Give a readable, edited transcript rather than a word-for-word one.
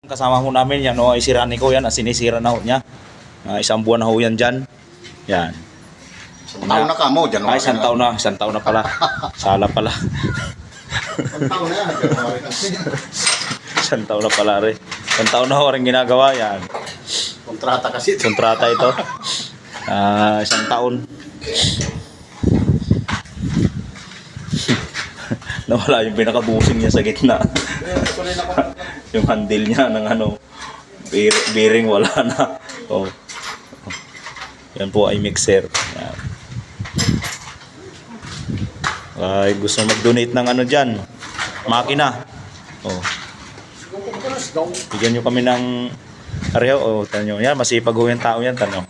Kasama ho namin yan, no, isira ni ko yan, sinisira na ho niya. Isang buwan na ho yan dyan. Yan. Isang taon na ka mo, January. Isang taon na pala. Sala pala. Isang taon na yan, January na. Isang taon na pala rin. Isang taon na ho rin ginagawa yan. Kontrata kasi. Kontrata ito. Isang taon. Nawala yung pinakabusing niya sa gitna. Yung handle niya ng ano, bearing wala na. Oh. Yan po ay mixer. Yan. Ay, gusto mag-donate ng ano dyan, makina. Oh. Bigyan nyo kami ng pareho. Oh, tanyo. Yan, masipag ho yung tao yan, tanyo.